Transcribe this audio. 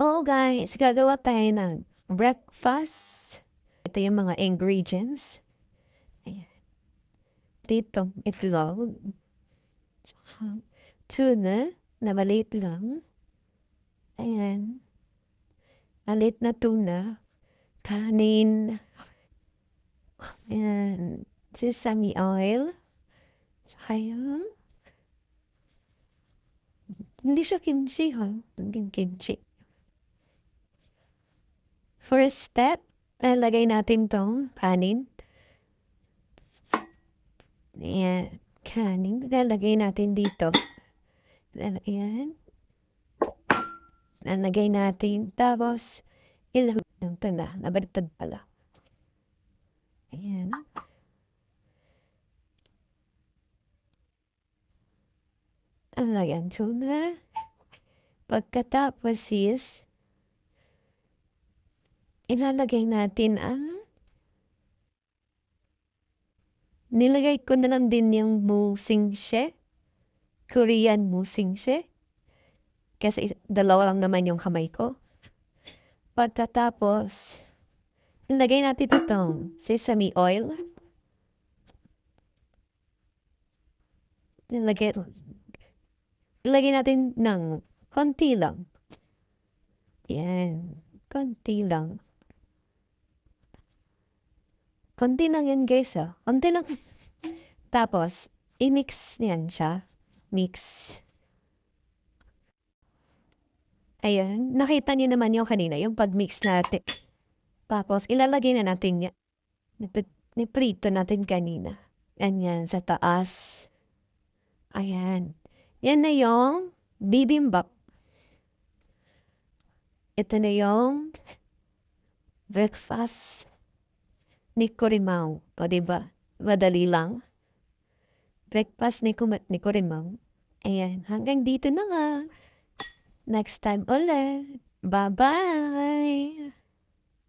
Hello guys, gagawa tayo ng breakfast. Ito yung mga ingredients. Ayan. Dito, itlog. Tsaka tuna na maliit lang. Ayan. Maliit na tuna. Kanin. Ayan. Sesame oil. Tsaka yung... Hindi siya kimchi ha. Hindi kimchi. First step, lalagay natin tong kanin. Ayan. Kanin. Lalagay natin dito. Ayan. Lalagay natin. Tapos, ilagay ito na. Nabaliktad pala. Ayan. Lagyan tuna. Pagkatapos is, ilalagay natin ang nilagay ko na lang din yung musingse. Korean musingse. Kasi dalawa lang naman yung kamay ko. Pagkatapos, ilagay natin itong sesame oil. Ilagay natin ng konti lang. Yan. Konti lang. Konti lang yan guys ah. Konti lang. Tapos, i-mix niyan siya. Mix. Ayan. Nakita niyo naman yung kanina, yung pag-mix natin. Tapos, ilalagay na natin yan. Niprito natin kanina. Ganyan, sa taas. Ayan. Yan na yung bibimbap. Ito na yung breakfast ni Corimao. O diba? Madali lang. Breakfast ni Corimao. Ayan. Hanggang dito na nga. Next time ulit. Bye-bye!